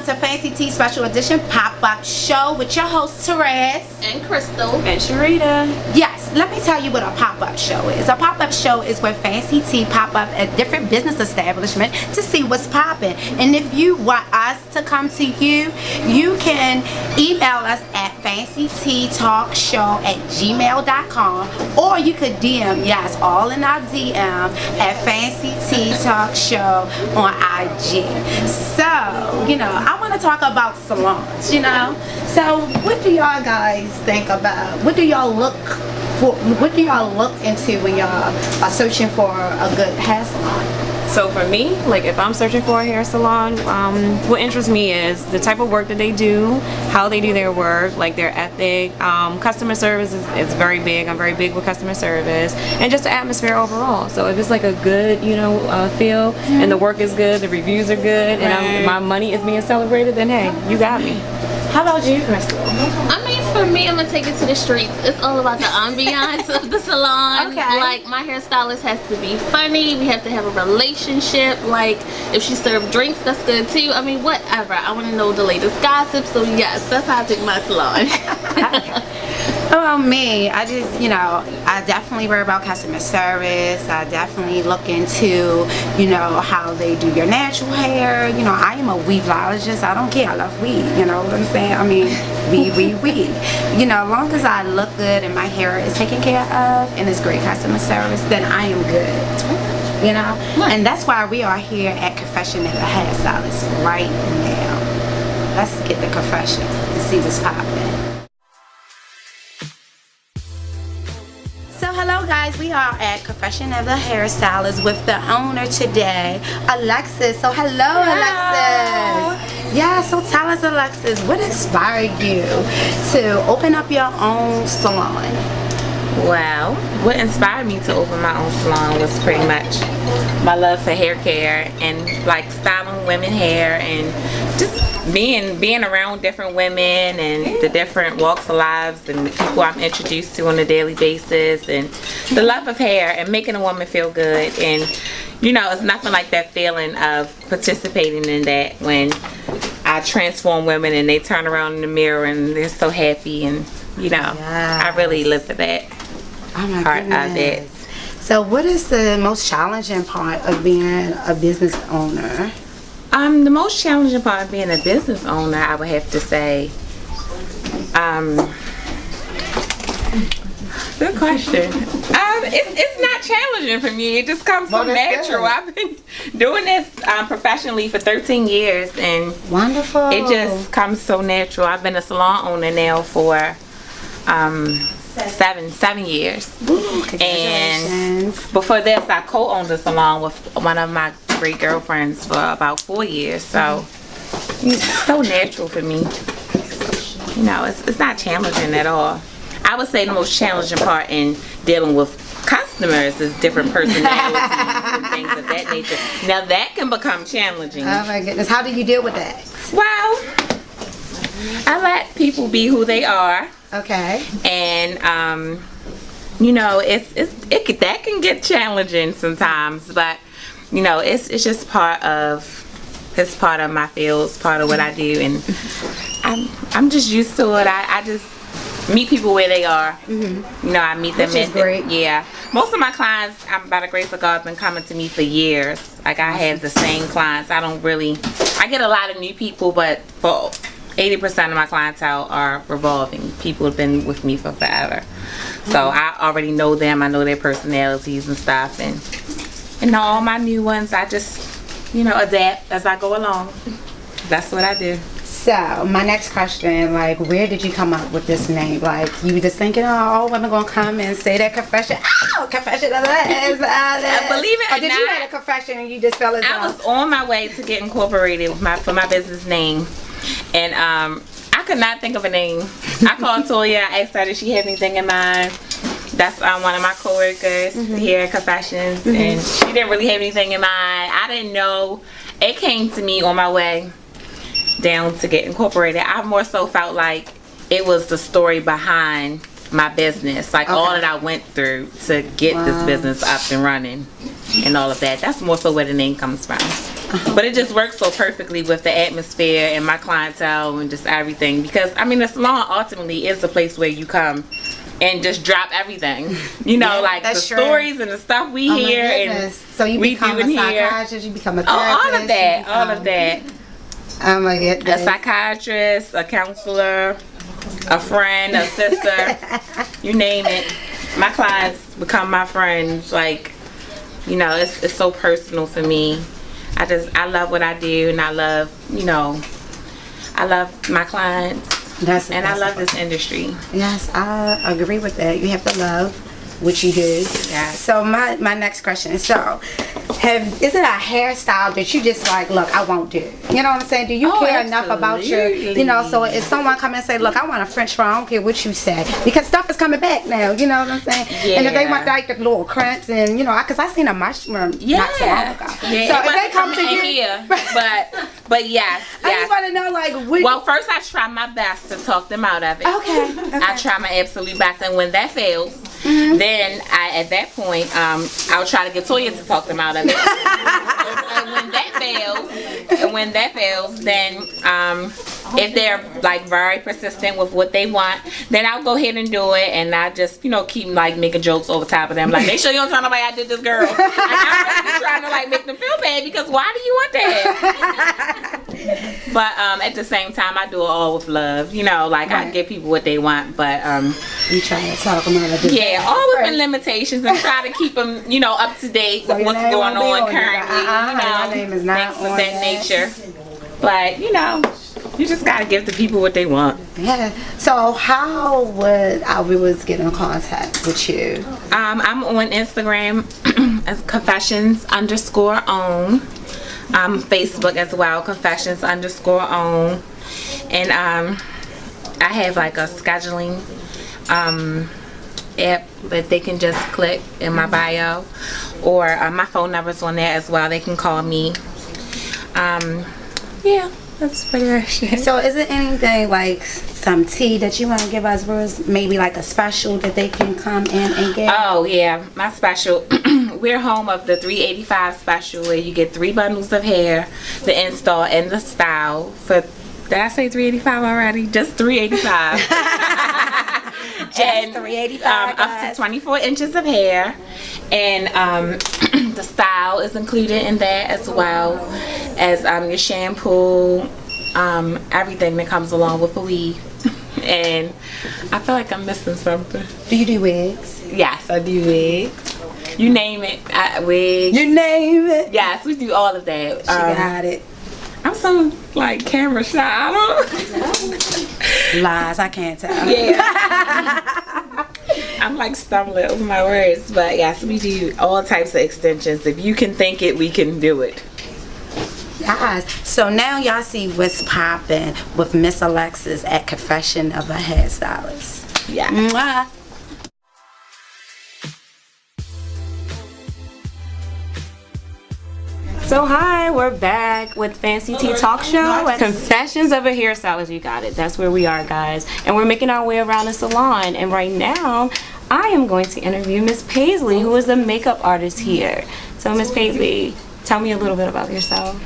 to Fancy Tea Special Edition Pop-Up Show with your host Terrez and Crystal and Sherita. Yes, let me tell you what a pop-up show is. A pop-up show is where Fancy Tea pop up at different business establishments to see what's popping. And if you want us to come to you, you can email us at fancyteatalkshow@gmail.com, or you could DM, yes, all in our DM at Fancy Tea Talk Show on IG. So, I want to talk about salons, So, what do y'all guys think about? What do y'all look for? What do y'all look into when y'all are searching for a good hair salon? So for me, like if I'm searching for a hair salon, what interests me is the type of work that they do, how they do their work, like their ethic. Customer service is very big. I'm very big with customer service, and just the atmosphere overall. So if it's like a good, feel, and the work is good, the reviews are good, and my money is being celebrated, then hey, you got me. How about you, Crystal? I mean, for me, I'm gonna take it to the streets. It's all about the ambiance of the salon. Okay. Like, my hairstylist has to be funny. We have to have a relationship. Like, if she serves drinks, that's good too. I mean, whatever. I want to know the latest gossip. So yes, that's how I pick my salon. Well, me, I just, I definitely worry about customer service. I definitely look into, how they do your natural hair. I am a weaveologist. I don't care. I love weave. You know what I'm saying? I mean, weave. As long as I look good and my hair is taken care of and it's great customer service, then I am good. And that's why we are here at Confession of a Hair Stylist right now. Let's get the confession and see what's popping. So hello guys, we are at Confession of a Hair Stylist with the owner today, Alexis. So hello. Alexis. Yeah, so tell us, Alexis, what inspired you to open up your own salon? Well, what inspired me to open my own salon was pretty much my love for hair care and like styling women hair and just being around different women and the different walks of lives and the people I'm introduced to on a daily basis, and the love of hair and making a woman feel good. And it's nothing like that feeling of participating in that when I transform women and they turn around in the mirror and they're so happy, and Yes. I really live for that part of it. So what is the most challenging part of being a business owner? The most challenging part of being a business owner, I would have to say, good question. It's not challenging for me. It just comes so natural. Good. I've been doing this professionally for 13 years, and wonderful. It just comes so natural. I've been a salon owner now for 7 years. Ooh, and before this, I co-owned a salon with one of my great girlfriends for about 4 years. So it's so natural for me. It's not challenging at all. I would say the most challenging part in dealing with customers is different personalities and things of that nature. Now that can become challenging. Oh my goodness, how do you deal with that? Well, I let people be who they are. Okay. And that can get challenging sometimes, but it's just part of my field, it's part of what I do, and I'm just used to it. I just meet people where they are. I meet them. Which is great. Yeah, most of my clients, by the grace of God, have been coming to me for years. Like, I have the same clients. I get a lot of new people, but for 80% of my clientele are revolving. People have been with me for forever. So I already know them. I know their personalities and stuff. And all my new ones, I just, adapt as I go along. That's what I do. So my next question, like, where did you come up with this name? Like, you were just thinking, all women gonna come and say that confession. Confession of that. Believe it or did you have a confession and you just fell in love? I was on my way to get incorporated for my business name. And I could not think of a name. I called Toya. I asked her, did she have anything in mind? That's one of my coworkers here at Confessions, and she didn't really have anything in mind. I didn't know. It came to me on my way down to get incorporated. I more so felt like it was the story behind my business, like all that I went through to get this business up and running and all of that. That's more so where the name comes from. But it just works so perfectly with the atmosphere and my clientele and just everything. Because, I mean, the salon ultimately is a place where you come and just drop everything. You know, Yeah, like the that's true. stories and the stuff we Oh my hear. And goodness. So you we become a do in here. psychiatrist, you become a therapist. all of that. you All of that. Oh my goodness. A psychiatrist, a counselor, a friend, a sister, you name it. My clients become my friends. Like, you know, it's so personal for me. I love what I do, and I love, you know, I love my clients, and I love this industry. Yes, I agree with that. You have to love what you do. Yeah. So my next question. So, is it a hairstyle that you just like? Look, I won't do. You know what I'm saying? Do you care enough about your? You know, so if someone come and say, look, I want a French fry, I don't care what you say, because stuff is coming back now. You know what I'm saying? Yeah. And if they want like the little crunch and you know, because I seen a mushroom not too long ago. Yeah, So it if they wasn't come to coming in you, here, but yes, I just yes. want to know like what. Well, first I try my best to talk them out of it. Okay. I try my absolute best, and when that fails, then at that point, I'll try to get Toya to talk them out of it. and when that fails, then if they're like very persistent with what they want, then I'll go ahead and do it, and I just, you know, keep like making jokes over top of them, like, make sure you don't tell nobody I did this, girl. And I'm really trying to like make them feel bad, because why do you want that? But at the same time, I do it all with love, you know, like I give people what they want, but You trying to talk them out of this? yeah, all within limitations, and try to keep them, you know, up to date with your what's name going won't be on on it. currently, My name is not things of on that that. nature. But you know, you just gotta give the people what they want. Yeah. So how would our viewers get in contact with you? I'm on Instagram as confessions_own. Facebook as well, confessions_own. And I have like a scheduling app that they can just click in my bio, or my phone number's on there as well. They can call me. Yeah, that's pretty much it. So is it anything like some tea that you want to give us viewers? Maybe like a special that they can come in and get? Oh yeah, my special. We're home of the $385 special, where you get 3 bundles of hair, the install and the style for. Did I say $385 already? Just $385. Just $385, up guys. to 24 inches of hair, and the style is included in that, as well as your shampoo, everything that comes along with a weave. And I feel like I'm missing something. Do you do wigs? Yes, I do wigs. You name it, wigs. You name it. Yes, we do all of that. She got it. I'm so like camera shy. I don't. Lies, I can't tell. Yeah. I'm like stumbling over my words, but yes, we do all types of extensions. If you can think it, we can do it. Guys, so now y'all see what's popping with Miss Alexis at Confession of a Hairstylist. Yeah. Mwah. So hi, we're back with Fancy Tea Talk Show at Confessions of a Hairstylist. You got it. That's where we are, guys. And we're making our way around the salon. And right now, I am going to interview Miss Paisley, who is the makeup artist here. So Miss Paisley, tell me a little bit about yourself.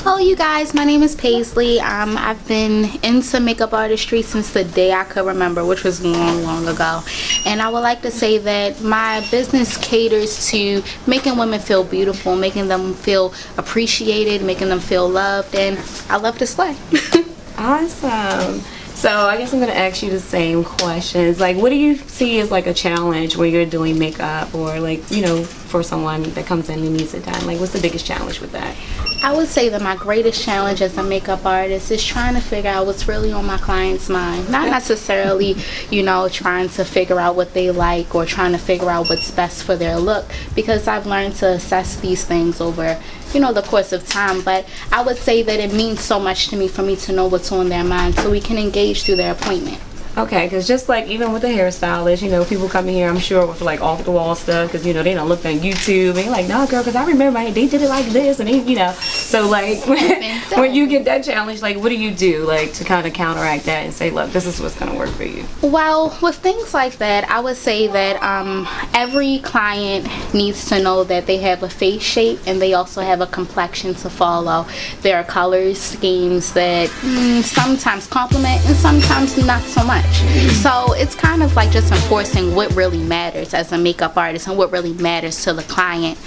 Hello you guys, my name is Paisley. I've been into makeup artistry since the day I could remember, which was long ago. And I would like to say that my business caters to making women feel beautiful, making them feel appreciated, making them feel loved, and I love to slay. Awesome. So I guess I'm going to ask you the same questions. Like, what do you see as like a challenge when you're doing makeup, or like, you know, for someone that comes in and needs it done? Like, what's the biggest challenge with that? I would say that my greatest challenge as a makeup artist is trying to figure out what's really on my client's mind. Not necessarily, you know, trying to figure out what they like or trying to figure out what's best for their look, because I've learned to assess these things over, you know, the course of time. But I would say that it means so much to me for me to know what's on their mind so we can engage through their appointment. Okay, because just like even with the hairstylist, you know, people come in here, I'm sure, with like off the wall stuff, because you know they don't look on YouTube and you're like, no, girl, because I remember they did it like this, and they, you know, so like when you get that challenge, like what do you do like to kind of counteract that and say, look, this is what's gonna work for you? Well, with things like that, I would say that every client needs to know that they have a face shape and they also have a complexion to follow. There are color schemes that sometimes complement and sometimes not so much. So it's kind of like just enforcing what really matters as a makeup artist and what really matters to the client.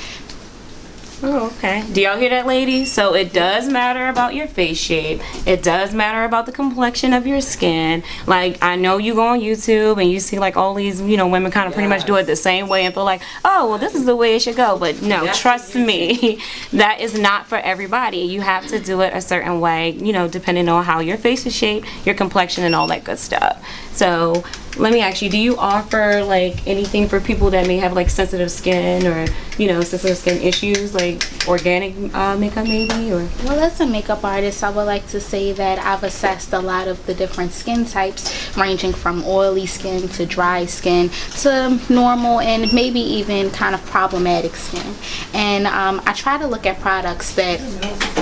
Oh, okay. Do y'all hear that, ladies? So it does matter about your face shape. It does matter about the complexion of your skin. Like, I know you go on YouTube and you see like all these, you know, women kind of pretty much do it the same way and feel like, oh, well, this is the way it should go. But no, trust me, that is not for everybody. You have to do it a certain way, you know, depending on how your face is shaped, your complexion, and all that good stuff. So let me ask you, do you offer like anything for people that may have like sensitive skin or, you know, sensitive skin issues, like organic makeup maybe? Or Well, as a makeup artist, I would like to say that I've assessed a lot of the different skin types, ranging from oily skin to dry skin to normal and maybe even kind of problematic skin. And I try to look at products that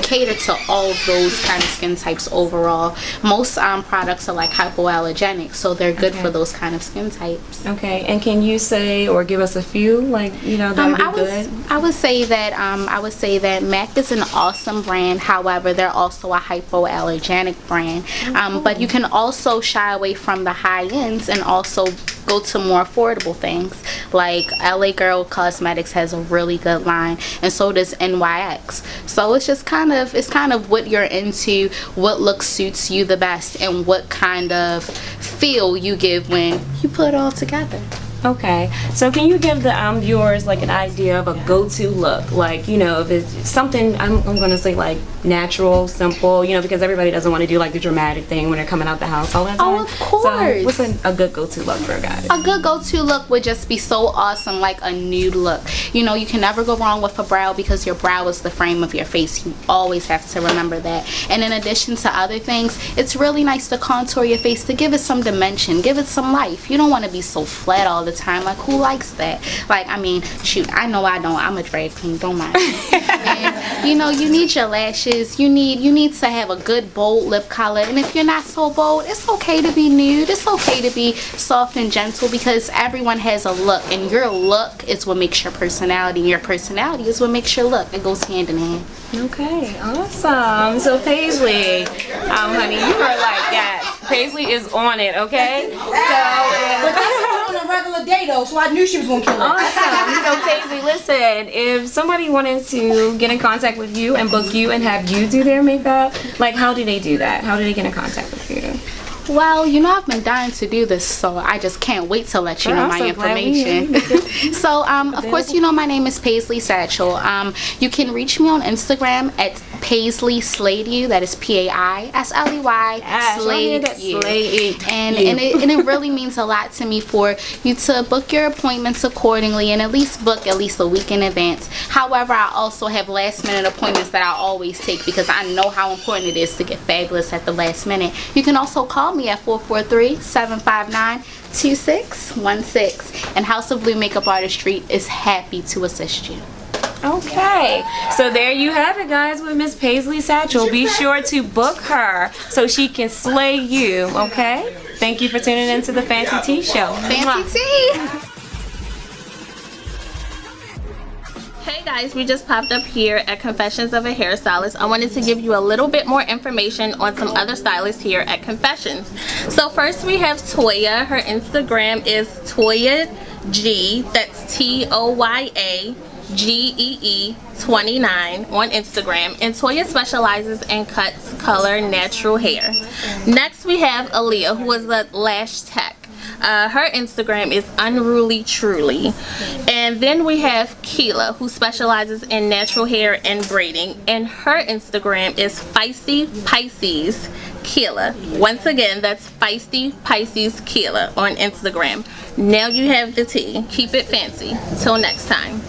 cater to all of those kind of skin types overall. Most products are like hypoallergenic, so they're good for those kind of skin types. okay, and can you say or give us a few, like, you know, that would be good? I would say that MAC is an awesome brand. However, they're also a hypoallergenic brand. But you can also shy away from the high ends and also go to more affordable things. Like LA Girl Cosmetics has a really good line, and so does NYX. So it's just kind of what you're into, what look suits you the best, and what kind of feel you give when you put it all together. Okay, so can you give the viewers like an idea of a go-to look? Like, you know, if it's something, I'm gonna say like natural, simple, you know, because everybody doesn't want to do like the dramatic thing when they're coming out the house all that time. Oh, of course. So what's a good go-to look for a guy? A good go-to look would just be so awesome, like a nude look. You know, you can never go wrong with a brow because your brow is the frame of your face. You always have to remember that. And in addition to other things, it's really nice to contour your face to give it some dimension, give it some life. You don't want to be so flat all the time. Like, who likes that? Like, I mean, shoot, I know I don't. I'm a drag queen, don't mind. And, you know, you need your lashes. You need to have a good bold lip color. And if you're not so bold, it's okay to be nude. It's okay to be soft and gentle because everyone has a look, and your look is what makes your personality. And your personality is what makes your look. It goes hand in hand. Okay, awesome. So Paisley, honey, you are like, yes, Paisley is on it, okay? So On a regular day though, so I knew she was gonna kill it. awesome. So Paisley, listen, if somebody wanted to get in contact with you and book you and have you do their makeup, like how do they do that? How do they get in contact with you? Well, you know, I've been dying to do this, so I just can't wait to let you know my information. So, of course, you know my name is Paisley Satchel. You can reach me on Instagram at Paisley Slayed You. That is P-A-I-S-L-E-Y. Slayed You. And it really means a lot to me for you to book your appointments accordingly and at least book at least a week in advance. However, I also have last minute appointments that I always take because I know how important it is to get fabulous at the last minute. You can also call me at 443-759-2616, and House of Blue Makeup Artistry is happy to assist you. Okay, so there you have it, guys, with Miss Paisley Satchel. Be sure to book her so she can slay you, okay? Thank you for tuning in to the Fancy Tea Show. Fancy tea! Hey guys, we just popped up here at Confessions of a Hairstylist. I wanted to give you a little bit more information on some other stylists here at Confessions. So first we have Toya. Her Instagram is Toya G. That's TOYAGEE 29 on Instagram, and Toya specializes in cuts, color, natural hair. Next we have Aaliyah, who is the lash tech. Her Instagram is Unruly Truly. And then we have Keela, who specializes in natural hair and braiding, and her Instagram is Feisty Pisces Keela. Once again, that's Feisty Pisces Keela on Instagram. Now you have the tea. Keep it fancy. Till next time.